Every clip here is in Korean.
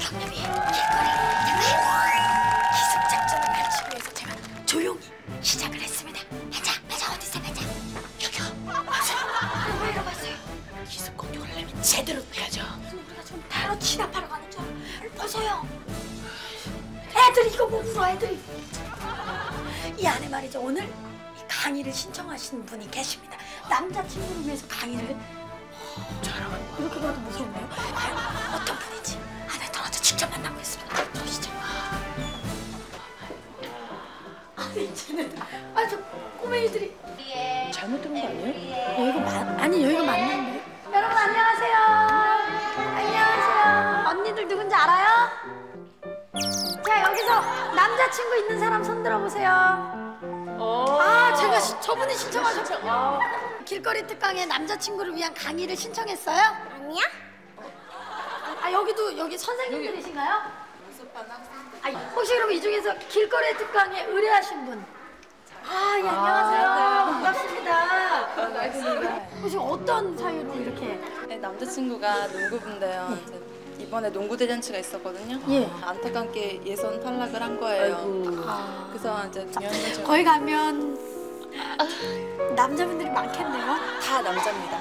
경남이 길거리 기습 작전을 펼치기 위해서 제가 조용히 시작을 했습니다. 매자 어디 있어 매자? 여기요. 왜 이러봤어요? 기습 공격을 하려면 제대로 해야죠. 우리가 지금 바로 진압하러 가는 줄 벗어요. 애들이 이거 뭐 울어 애들이. 이 안에 말이죠 오늘 강의를 신청하신 분이 계십니다. 남자친구를 위해서 강의를. 저랑 이렇게 봐도 무섭네요. 과연 어떤 분인지 안에 들어가서 직접 만나보겠습니다. 들어오시죠. 이제는 저 꼬맹이들이 잘못 들은 거 아니에요? 여기가 맞는데. 여러분 안녕하세요. 안녕하세요. 언니들 누군지 알아요? 자 여기서 남자친구 있는 사람 손 들어보세요. 제가 저분이 신청하셨죠. 길거리 특강에 남자친구를 위한 강의를 신청했어요? 아니야. 여기 선생님들이신가요? 연습반 학생들. 혹시 그럼 이 중에서 길거리 특강에 의뢰하신 분? 예, 안녕하세요. 반갑습니다. 혹시 어떤 사유로 이렇게? 네, 남자친구가 농구부인데요. 이번에 농구 대잔치가 있었거든요. 예. 안타깝게 예선 탈락을 한 거예요. 그래서 이제 거기 가면 남자분들이 많겠네요. 다 남자입니다.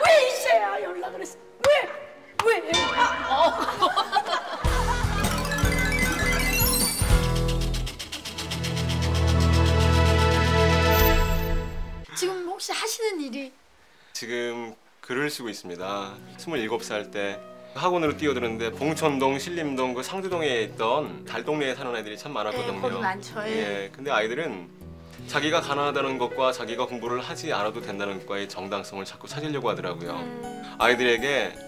왜 이제야 연락을 했어? 왜? 지금 혹시 하시는 일이? 지금 글을 쓰고 있습니다. 27살 때 학원으로 뛰어드는데 봉천동, 신림동, 그 상주동에 있던 달동네에 사는 아이들이 참 많았거든요. 거기 많죠. 예. 근데 아이들은 자기가 가난하다는 것과 자기가 공부를 하지 않아도 된다는 것과의 정당성을 자꾸 찾으려고 하더라고요. 아이들에게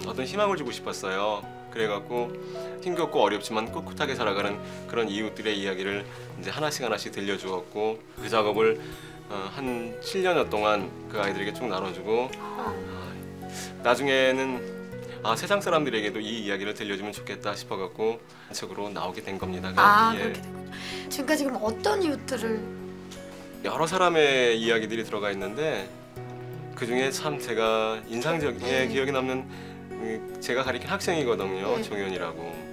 어떤 희망을 주고 싶었어요. 그래갖고 힘겹고 어렵지만 꿋꿋하게 살아가는 그런 이웃들의 이야기를 이제 하나씩 들려주었고 그 작업을 한 7년여 동안 그 아이들에게 쭉 나눠주고 나중에는 세상 사람들에게도 이 이야기를 들려주면 좋겠다 싶어갖고 책으로 나오게 된 겁니다. 그렇게 됐군요. 지금까지 그럼 어떤 이웃들을? 여러 사람의 이야기들이 들어가 있는데 그 중에 참 제가 인상적인 기억에 남는 제가 가르친 학생이거든요. 종현이라고.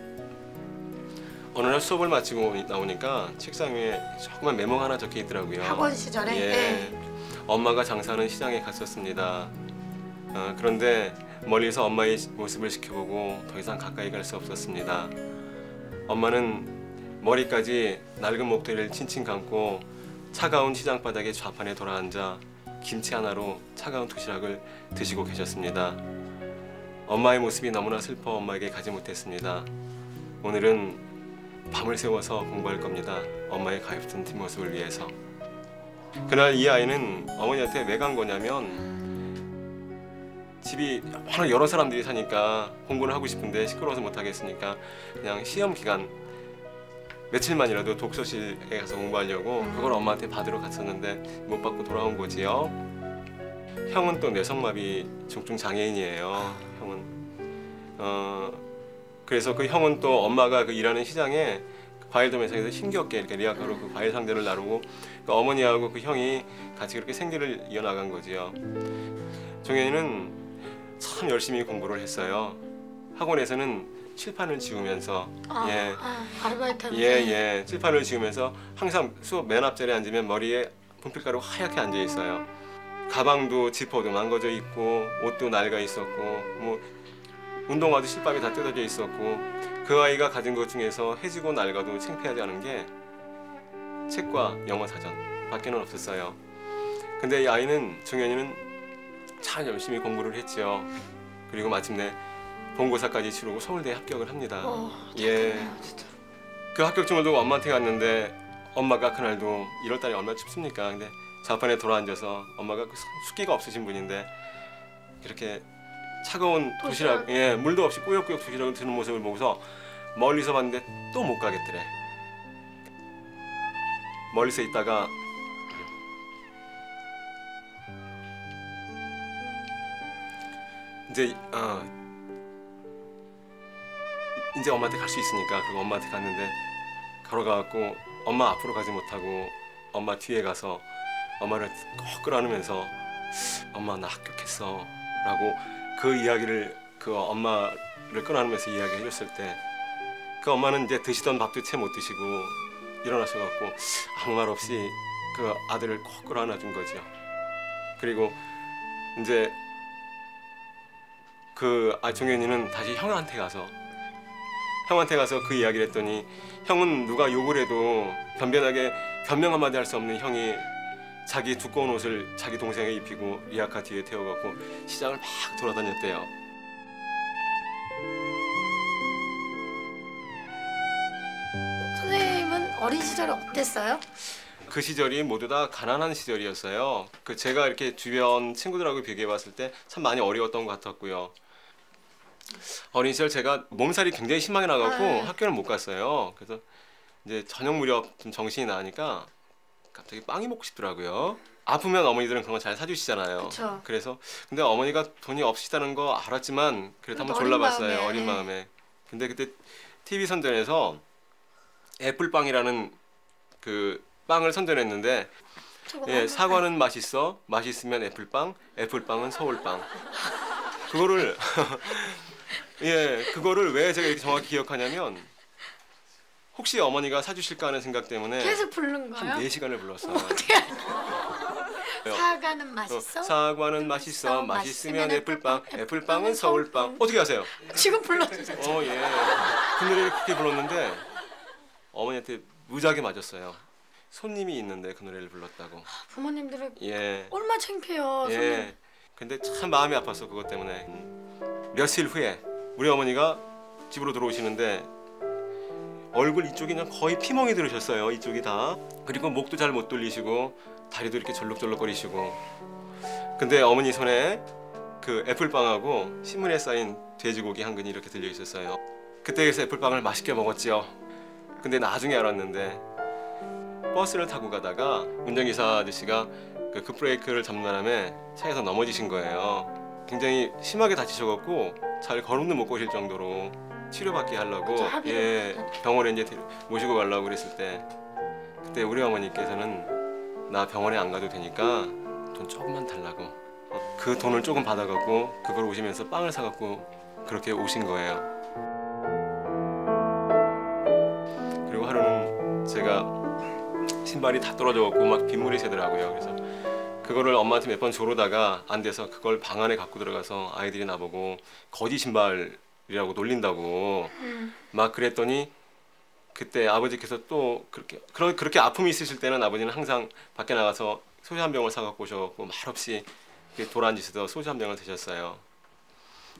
어느 날 수업을 마치고 나오니까 책상 위에 조그만 메모가 하나 적혀 있더라고요. 학원 시절에? 예. 엄마가 장사하는 시장에 갔었습니다. 그런데 멀리서 엄마의 모습을 지켜보고 더 이상 가까이 갈 수 없었습니다. 엄마는 머리까지 낡은 목도리를 칭칭 감고 차가운 시장 바닥에 좌판에 돌아앉아 김치 하나로 차가운 도시락을 드시고 계셨습니다. 엄마의 모습이 너무나 슬퍼 엄마에게 가지 못했습니다. 오늘은 밤을 새워서 공부할 겁니다. 엄마의 가엾은 뒷모습을 위해서. 그날 이 아이는 어머니한테 왜 간 거냐면 집이 워낙 여러 사람들이 사니까 공부를 하고 싶은데 시끄러워서 못하겠으니까 그냥 시험 기간 며칠만이라도 독서실에 가서 공부하려고 그걸 엄마한테 받으러 갔었는데 못 받고 돌아온 거지요. 형은 또 뇌성마비 중증 장애인이에요. 형은 그래서 그 형은 또 엄마가 그 일하는 시장에 과일도 매장에서 힘겹게 이렇게 리아카로 그 과일 상대를 나르고 그 어머니하고 그 형이 같이 그렇게 생계를 이어나간 거지요. 종현이는 참 열심히 공부를 했어요. 학원에서는 칠판을 지우면서 아르바이트 하면서 칠판을 지우면서 항상 수업 맨 앞자리에 앉으면 머리에 분필가루 하얗게 앉아 있어요. 가방도 지퍼도 망가져 있고 옷도 낡아 있었고 뭐 운동화도 실밥이 다 뜯어져 있었고 그 아이가 가진 것 중에서 해지고 낡아도 창피하지 않은 게 책과 영어 사전 밖에는 없었어요. 근데 이 아이는 종현이는 참 열심히 공부를 했죠. 그리고 마침내 본고사까지 치르고 서울대에 합격을 합니다. 진짜. 그 합격증을 두고 엄마한테 갔는데 엄마가 그날도 1월달에 얼마나 춥습니까? 근데 좌판에 돌아앉아서 엄마가 그 숫기가 없으신 분인데 이렇게 차가운 도시락, 물도 없이 꾸역꾸역 도시락을 드는 모습을 보고서 멀리서 봤는데 또 못 가겠더래. 멀리서 있다가 이제 엄마한테 갈 수 있으니까 그리고 엄마한테 갔는데 걸어가갖고 엄마 앞으로 가지 못하고 엄마 뒤에 가서 엄마를 꼭 끌어안으면서 엄마 나 합격했어 라고 그 이야기를 그 엄마를 끌어안으면서 이야기해 줬을 때 그 엄마는 이제 드시던 밥도 채 못 드시고 일어나셔갖고 아무 말 없이 그 아들을 꼭 끌어안아 준 거죠. 그리고 이제 그 종현이는 다시 형한테 가서 그 이야기를 했더니 형은 누가 욕을 해도 변변하게 변명 한마디 할 수 없는 형이 자기 두꺼운 옷을 자기 동생에 입히고 리아카 뒤에 태워갖고 시장을 막 돌아다녔대요. 선생님은 어린 시절에 어땠어요? 그 시절이 모두 다 가난한 시절이었어요. 그 제가 이렇게 주변 친구들하고 비교해 봤을 때 참 많이 어려웠던 것 같았고요. 어린 시절 제가 몸살이 굉장히 심하게 나갖고 학교를 못 갔어요. 그래서 이제 저녁 무렵 좀 정신이 나니까 갑자기 빵이 먹고 싶더라고요. 아프면 어머니들은 그런 거 잘 사주시잖아요. 그쵸. 그래서 근데 어머니가 돈이 없으시다는 거 알았지만 그래도 한번 졸라봤어요. 어린 마음에. 근데 그때 TV 선전에서 애플빵이라는 그 빵을 선전했는데 예, 사과는 맛있어, 맛있으면 애플빵, 애플빵은 서울빵. 그거를 예, 그거를 왜 제가 이렇게 정확히 기억하냐면 혹시 어머니가 사주실까 하는 생각 때문에 계속 부른 거예요? 한 4시간을 불렀어요. 사과는 맛있어? 사과는 맛있어, 맛있으면 애플빵, 애플빵은 서울빵. 어떻게 하세요? 지금 불러주셨죠? 예. 그 노래를 그렇게 불렀는데 어머니한테 무지하게 맞았어요. 손님이 있는데 그 노래를 불렀다고. 부모님들은 예. 얼마나 창피해요. 손님. 예. 근데 참 마음이 아팠어 그것 때문에. 며칠 후에 우리 어머니가 집으로 들어오시는데 얼굴 이쪽이 그냥 거의 피멍이 들으셨어요. 이쪽이 다. 그리고 목도 잘 못 돌리시고 다리도 이렇게 절룩절룩거리시고. 근데 어머니 손에 그 애플빵하고 신문에 쌓인 돼지고기 한 근이 이렇게 들려 있었어요. 그때에서 애플빵을 맛있게 먹었지요. 근데 나중에 알았는데 버스를 타고 가다가 운전기사 아저씨가 그 급브레이크를 잡는 바람에 차에서 넘어지신 거예요. 굉장히 심하게 다치셔갖고 잘 걸음도 못 거실 정도로 치료받게 하려고 예, 병원에 이제 모시고 가려고 그랬을 때 그때 우리 어머니께서는 나 병원에 안 가도 되니까 돈 조금만 달라고 그 돈을 조금 받아갖고 그걸 오시면서 빵을 사갖고 그렇게 오신 거예요. 그리고 하루는 제가 신발이 다 떨어져갖고 막 빗물이 새더라고요. 그래서 그거를 엄마한테 몇 번 조르다가 안 돼서 그걸 방 안에 갖고 들어가서 아이들이 나보고 거지 신발이라고 놀린다고 막 그랬더니 그때 아버지께서 또 그렇게 아픔이 있으실 때는 아버지는 항상 밖에 나가서 소주 한 병을 사갖고 오셔갖고 말없이 돌아앉으셔서 소주 한 병을 드셨어요.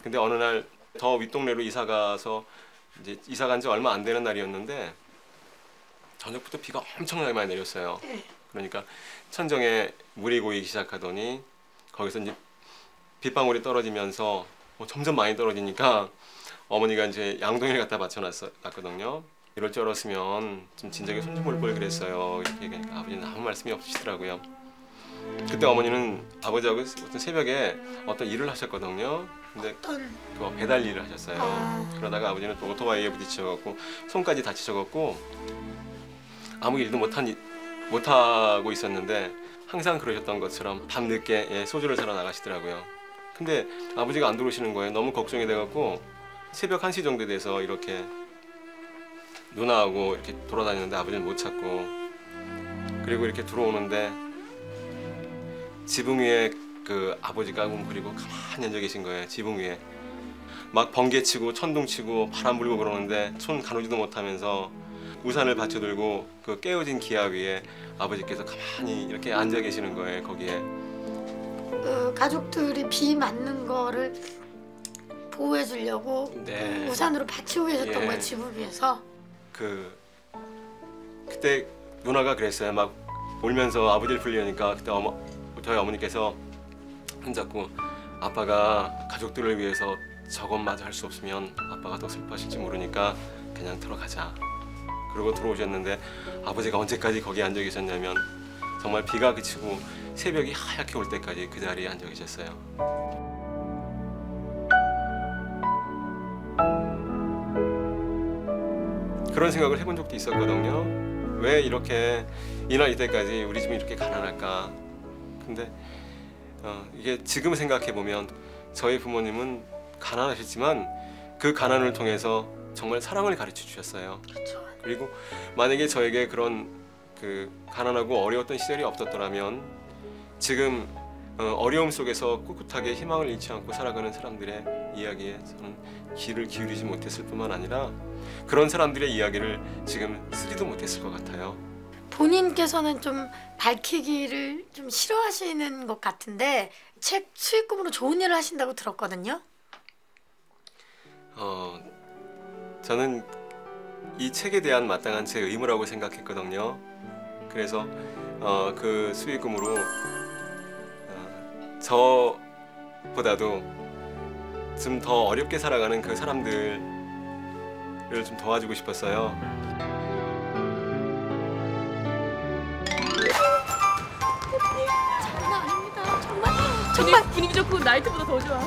근데 어느 날 더 윗동네로 이사 가서 이제 이사 간 지 얼마 안 되는 날이었는데 저녁부터 비가 엄청나게 많이 내렸어요. 그러니까 천정에 물이 고이기 시작하더니 거기서 이제 빗방울이 떨어지면서 점점 많이 떨어지니까 어머니가 이제 양동이를 갖다 받쳐놨거든요. 이럴 줄 알았으면 좀 진작에 손 좀 볼 걸 그랬어요. 이렇게 얘기하니까 아버지는 아무 말씀이 없으시더라고요. 그때 어머니는 아버지하고 어떤 새벽에 어떤 일을 하셨거든요. 근데 그 배달 일을 하셨어요. 그러다가 아버지는 또 오토바이에 부딪혀갖고 손까지 다치셔갖고 아무 일도 못하고 있었는데 항상 그러셨던 것처럼 밤늦게 예, 소주를 사러 나가시더라고요. 근데 아버지가 안 들어오시는 거예요. 너무 걱정이 돼갖고 새벽 1시 정도 돼서 이렇게 누나하고 이렇게 돌아다니는데 아버지는 못 찾고 그리고 이렇게 들어오는데 지붕 위에 그 아버지가 웅크리고 가만히 앉아 계신 거예요. 지붕 위에 막 번개치고 천둥치고 바람 불고 그러는데 손 가누지도 못하면서 우산을 받쳐들고 그 깨어진 기아 위에 아버지께서 가만히 이렇게 앉아 계시는 거예요. 거기에 가족들이 비 맞는 거를 보호해 주려고 네. 우산으로 받치고 계셨던 예. 거예요. 지붕 위에서. 그때 누나가 그랬어요. 막 울면서 아버지를 불리니까 그때 저희 어머니께서 손잡고 아빠가 가족들을 위해서 저것마저 할 수 없으면 아빠가 더 슬퍼하실지 모르니까 그냥 들어가자. 그러고 들어오셨는데 아버지가 언제까지 거기 앉아 계셨냐면 정말 비가 그치고 새벽이 하얗게 올 때까지 그 자리에 앉아 계셨어요. 그런 생각을 해본 적도 있었거든요. 왜 이렇게 이 나이 때까지 우리 집이 이렇게 가난할까. 근데 이게 지금 생각해 보면 저희 부모님은 가난하셨지만 그 가난을 통해서 정말 사랑을 가르쳐 주셨어요. 그렇죠. 그리고 만약에 저에게 그런 그 가난하고 어려웠던 시절이 없었더라면 지금 어려움 속에서 꿋꿋하게 희망을 잃지 않고 살아가는 사람들의 이야기에 저는 귀를 기울이지 못했을 뿐만 아니라 그런 사람들의 이야기를 지금 쓰지도 못했을 것 같아요. 본인께서는 좀 밝히기를 좀 싫어하시는 것 같은데 책 수익금으로 좋은 일을 하신다고 들었거든요. 저는 이 책에 대한 마땅한 제 의무라고 생각했거든요. 그래서 그 수익금으로 저보다도 좀 더 어렵게 살아가는 그 사람들을 좀 도와주고 싶었어요. 장난 아닙니다. 정말 분위기 좋고 나이트보다 더 좋아.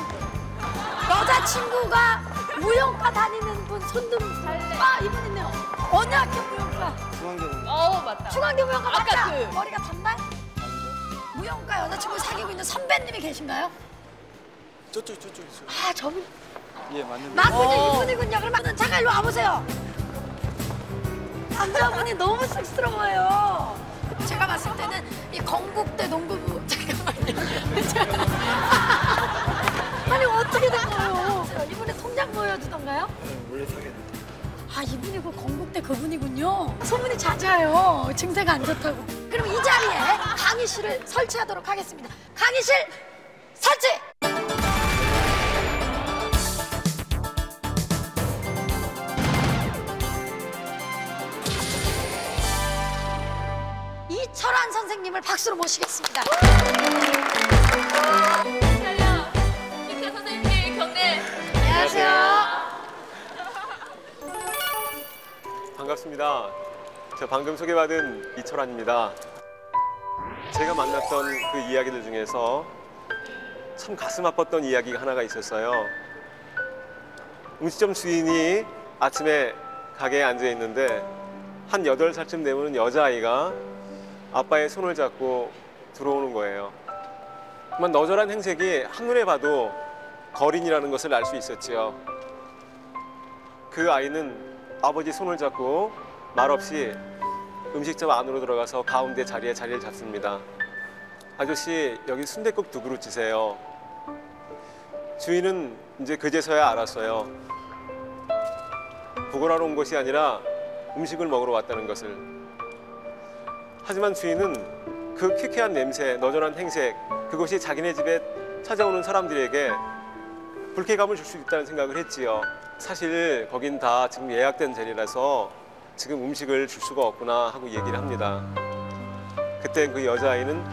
여자친구가 무용과 다니는 분 손좀 아 이분 있네요. 어느 학교 무용과? 맞다. 중앙대 무용과 아까 맞다. 그- 머리가 단발? 무용과 여자친구 사귀고 있는 선배님이 계신가요? 저쪽 있어요. 아 저분 예, 맞는데. 맞군요. 이분이군요. 그러면 잠깐 일로 와보세요. 남자분이 너무 쑥스러워요. 제가 봤을 때는 이 건국대 농구부 잠깐만요. 아니 어떻게 된 거예요? 이분의 통장 보여주던가요? 원래 사귀었는데. 아 이분이 그 건국대 그분이군요. 소문이 잦아요. 증세가 안 좋다고. 그럼 이 자리에 강의실을 설치하도록 하겠습니다. 강의실 설치! 이철환 선생님을 박수로 모시겠습니다. 이철 선생님 경례. 안녕하세요. 반갑습니다. 저 방금 소개받은 이철환입니다. 제가 만났던 그 이야기들 중에서 참 가슴 아팠던 이야기가 하나가 있었어요. 음식점 주인이 아침에 가게에 앉아 있는데 한 8살쯤 되면 여자아이가 아빠의 손을 잡고 들어오는 거예요. 정말 너절한 행색이 한눈에 봐도 거린이라는 것을 알 수 있었지요. 그 아이는 아버지 손을 잡고 말없이 음식점 안으로 들어가서 가운데 자리를 잡습니다. 아저씨, 여기 순댓국 2그릇 주세요. 주인은 이제 그제서야 알았어요. 구걸하러 온 것이 아니라 음식을 먹으러 왔다는 것을. 하지만 주인은 그 퀴퀴한 냄새, 너절한 행색, 그것이 자기네 집에 찾아오는 사람들에게 불쾌감을 줄 수 있다는 생각을 했지요. 사실 거긴 다 지금 예약된 자리라서 지금 음식을 줄 수가 없구나 하고 얘기를 합니다. 그때 그 여자아이는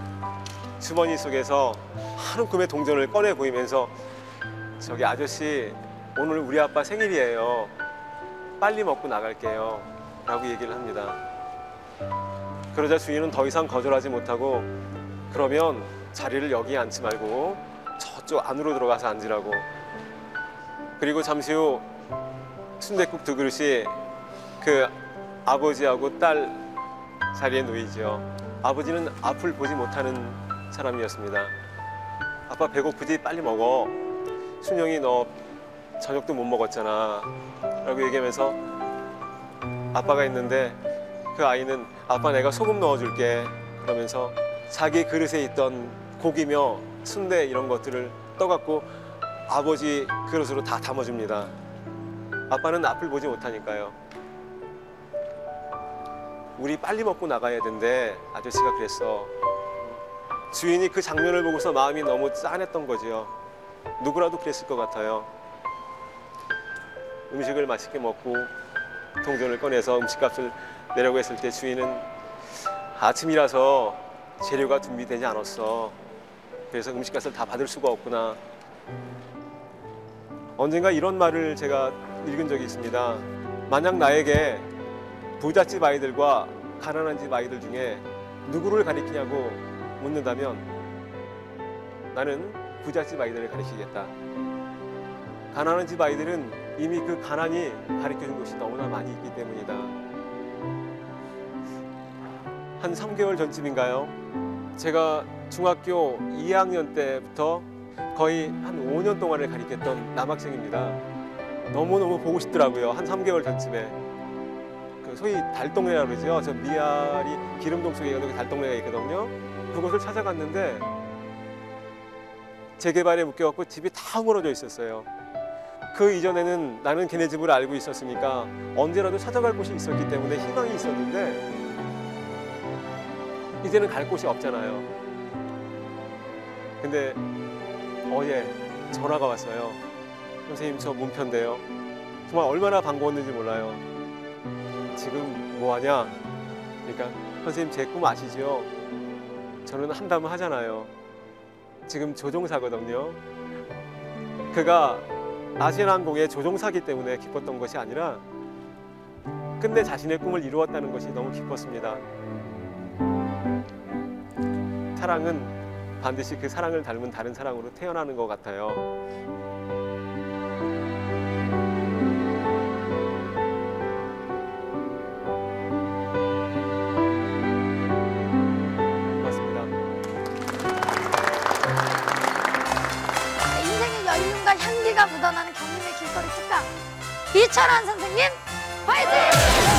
주머니 속에서 한 움큼의 동전을 꺼내 보이면서 저기 아저씨, 오늘 우리 아빠 생일이에요. 빨리 먹고 나갈게요 라고 얘기를 합니다. 그러자 주인은 더 이상 거절하지 못하고 그러면 자리를 여기 앉지 말고 저쪽 안으로 들어가서 앉으라고. 그리고 잠시 후 순댓국 2그릇이 그 아버지하고 딸 자리에 놓이죠. 아버지는 앞을 보지 못하는 사람이었습니다. 아빠 배고프지? 빨리 먹어. 순영이 너 저녁도 못 먹었잖아 라고 얘기하면서 아빠가 있는데 그 아이는 아빠 내가 소금 넣어줄게 그러면서 자기 그릇에 있던 고기며 순대 이런 것들을 떠갖고 아버지 그릇으로 다 담아줍니다. 아빠는 앞을 보지 못하니까요. 우리 빨리 먹고 나가야 된대. 아저씨가 그랬어. 주인이 그 장면을 보고서 마음이 너무 짠했던 거지요. 누구라도 그랬을 것 같아요. 음식을 맛있게 먹고 동전을 꺼내서 음식값을 내려고 했을 때 주인은 아침이라서 재료가 준비되지 않았어. 그래서 음식값을 다 받을 수가 없구나. 언젠가 이런 말을 제가 읽은 적이 있습니다. 만약 나에게 부잣집 아이들과 가난한 집 아이들 중에 누구를 가리키냐고 묻는다면 나는 부잣집 아이들을 가리키겠다. 가난한 집 아이들은 이미 그 가난이 가르쳐준 것이 너무나 많이 있기 때문이다. 한 3개월 전쯤인가요? 제가 중학교 2학년 때부터 거의 한 5년 동안을 가리켰던 남학생입니다. 너무너무 보고 싶더라고요. 한 3개월 전쯤에. 그 소위 달동네라고 그러죠. 저 미아리 기름동 속에 여기 달동네가 있거든요. 그곳을 찾아갔는데 재개발에 묶여갖고 집이 다 허물어져 있었어요. 그 이전에는 나는 걔네 집을 알고 있었으니까 언제라도 찾아갈 곳이 있었기 때문에 희망이 있었는데 이제는 갈 곳이 없잖아요. 근데 어제 전화가 왔어요. 선생님, 저 문편데요. 정말 얼마나 반가웠는지 몰라요. 지금 뭐 하냐? 그러니까 선생님, 제 꿈 아시죠? 저는 한다면 하잖아요. 지금 조종사거든요. 그가 아시아나항공의 조종사기 때문에 기뻤던 것이 아니라 끝내 자신의 꿈을 이루었다는 것이 너무 기뻤습니다. 사랑은 반드시 그 사랑을 닮은 다른 사랑으로 태어나는 것 같아요. 고맙습니다. 인생의 연륜과 향기가 묻어나는 경림의 길거리 특강 이철환 선생님 화이팅!